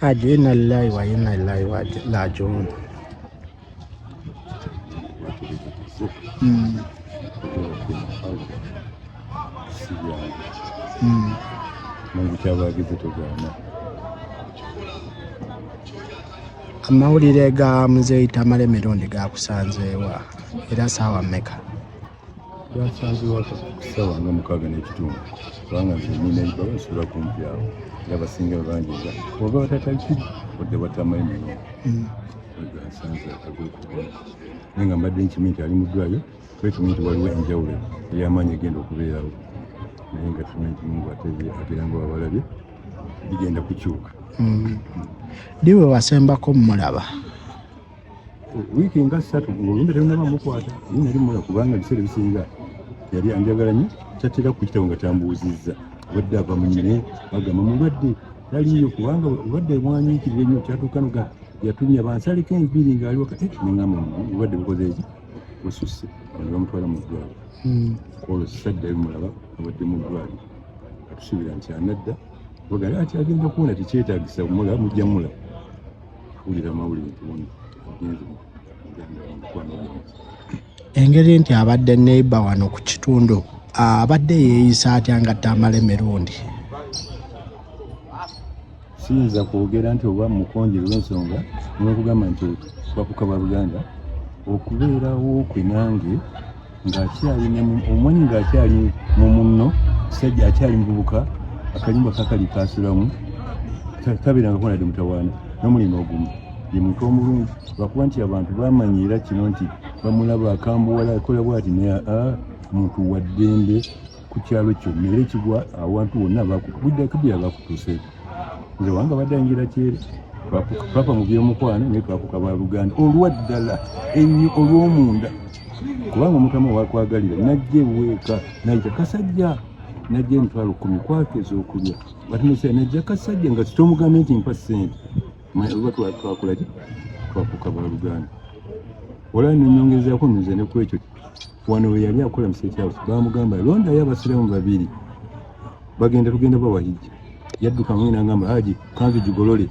Inna lillahi wa inna ilaihi raji'un. Amawulire ga Muzeeyi Tamale Mirundi gakusanzeewa era saawa mmeka? Gasanzeewa ssaawa nga 6:30 kubanga nze nina ebibala nsula kumpi awo era abasinga bangi nga oba batatalipidde wadde batamanyi naye gasanze akagulukuba naye nga mbadde nkimanyi nti ali mu ddwaliro tumanyi nti waliwo enjawulo ey'amaanyi egenda okubeerawo naye nga tumanyi nti Mungu ateera nga wabalabye bigenda kukyuka. Diwe wasembako mulaba? Wiiki nga 3 ng'olumbe terunaba mukwata naye nali mula kubanga ebiseera ebisinga yali anjagala nnyo kyatera ku kitabo nga tambuuzizza obadde ava mu nyine bagamba mulwadde taliyo kubanga obadde mwanyiikirira ennyo kyatuuka nga yatumya bansaleko enviiri ng'ali waka neŋŋamba obadde bukoze eki bususse ne bamutwala mu ddwaliro olwo saddayo mulaba abadde mu ddwaliro atusuubira nti anadda bagale ati agenda kuwona tekyetaagisa mula mujja mula kuwulira amawulire nti wona agenze engeri nti abadde neiba wano ku kitundu abadde yeeyisa atya nga Tamale Mirundi? Siyinza kwogera nti oba mukonje lw'ensonga n'okugamba nti twakuka ba Buganda okubeerawo kwe nange ng'akyali omwanyi ng'akyali mu munno kisajja akyali muvubuka akalimba kakali kasulamu tabeeranga konadde mutawaana n'omulimo ogumu ye muntu omulungi lwakuba nti abantu bamanyiira kino nti bamulaba akambuwala akola bwati naye muntu wa ddembe ku kyalo kyonna era ekigwa awantu wonna buddakibira bakutuuseeko nze wanga badde anjira kyere twapa mu by'omukwano naye twakuka ba Luganda olwaddala ennyo olw'omunda kubanga omutama wakwagalira najja eweeka nayita kasajja najja emitwalo 10 kwakeza okulya batumese najja kasajja nga kitomugambe nti mpa ssente oba twakola ki twakuka ba Luganda olwa nenyongezaako nze ne ku ekyo wano we yali akola Mseti House bamugamba londayo abasiraamu 2 tugenda bawahijja yadduka mwine angamba haji kanzi jigolole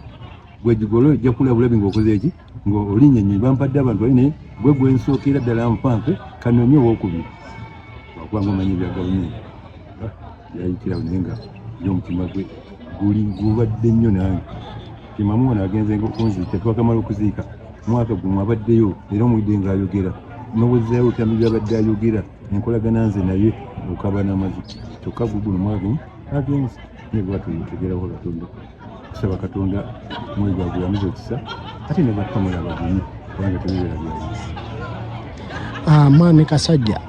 gwe jigolole jja kula bulabi ng'okoze eki ng'olinya nnyo bampadde abantu baline gwe gwensookera ddala mpanke kanonye owookubiri wakuba manyi bya gavumenti yayitirawo naye nga y'omutima gwe gubadde nnyo nange timamu ono agenze okunziika twakamala okuziika mwaka gumu abaddeyo era omwidde ng'ayogera n'obuzaayo otami byabadde ayogera enkolagana nze naye okaba n'amazzi kyokka guguno mwaka gumu agenze naye lwatutegerawo Katonda kusaba Katonda mwezi gwagulamuza ekisa ate ne bakamula abagenyi kubanga tebibeera byali. Mwami Kasajja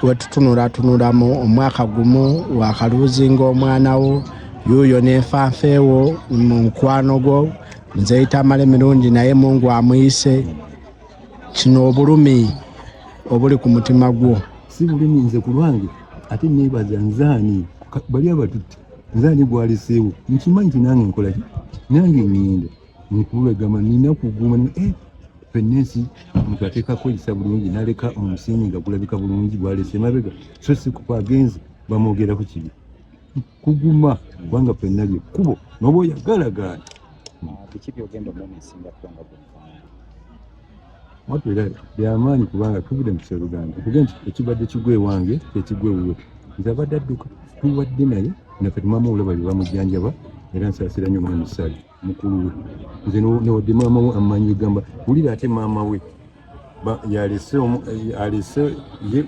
wetutunulatunulamu omwaka gumu wakaluuzinga omwana wo yuuyo n'enfanfeewo mu mukwano gwo Muzeeyi Tamale Mirundi naye Mungu amuyise kino obulumi obuli ku mutima gwo? Si bulumi nze ku lwange ate neebaza nzaani bali abatutte nzaani gwaleseewo nkimanyi nti nange nkola ki nange ngenda nkulegama nina kuguma fennensi omuntu ateekako ekisa bulungi naleka omusingi nga gulabika bulungi gwalese mabega so si kuko agenze bamwogerako kibi kuguma kubanga ffenna lyekkubo n'oba oyagalagaana biki byogenda omwana esinga tonga watu era byamaanyi kubanga tuvudde mu kiseruganda kuge nti ekibadde kigwe wange ekigwe wuwe nze abadde adduka tuwadde naye naffe tumama olaba bye bamujjanjaba era nsaasira nnyo omusali mukulu we nze newadde maama we amanyi egamba wulira ate maama we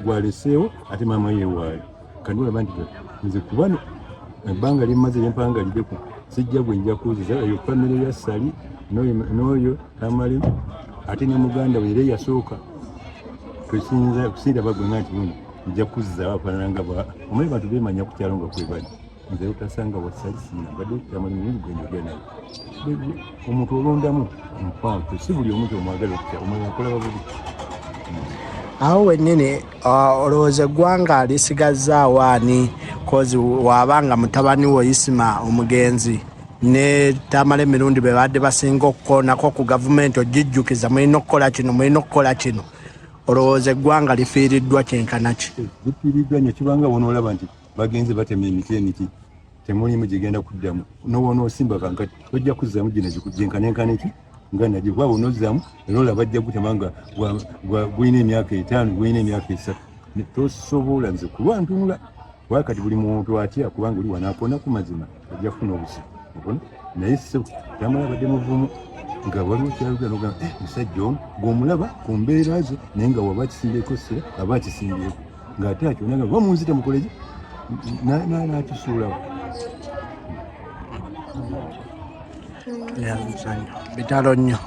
gwaleseewo ate maama we yewaali kandi olaba nti nze kubano ebbanga lyemmaze lyempangaliddeko sijja gwe nja kuuziza eyo famire ya Sali n'oyo Tamale ate ne muganda we era yasooka kusinda bagwe nti buno nja kuzza bafaananga omanyi bantu beemanya ku kyalo nga kwebali nze utasanga wasali sina badde Tamale Mirundi gwe njogera naye omuntu olondamu mpanvu si buli omuntu omwagala okutya omanya akola babubi. Awo wennyini olowooza eggwanga lisigazzaawo ani kozi wabanga mutabani wo Isima omugenzi ne Tamale Mirundi be badde basinga okukoonako ku gavumenti ogijjukiza mulina okukola kino olowooza eggwanga lifiiriddwa kyenkana ki? Lifiiriddwa nnyo kibanga wonoolaba nti bagenze batema emiti temulimu gigenda kuddamu n'onoosimba kankati ojja kuzzaamu gino gyenkanenkane ki nga nagyo bwaba onozaamu era olaba ajja gutema nga gulina emyaka 5 gulina emyaka 3 tosobola nze kulwantunula kuba kati buli muntu atya kubanga oli wanaapona ku mazima ajja kufuna obusibu obona naye so tamala badde muvumu nga waliwo kyaluganoga musajja omu gw'omulaba ku mbeera ze naye nga waba akisimbyeko sira aba akisimbyeko ng'ate akyonaga ba munsi temukoleki n'akisuulawo bitalo nnyo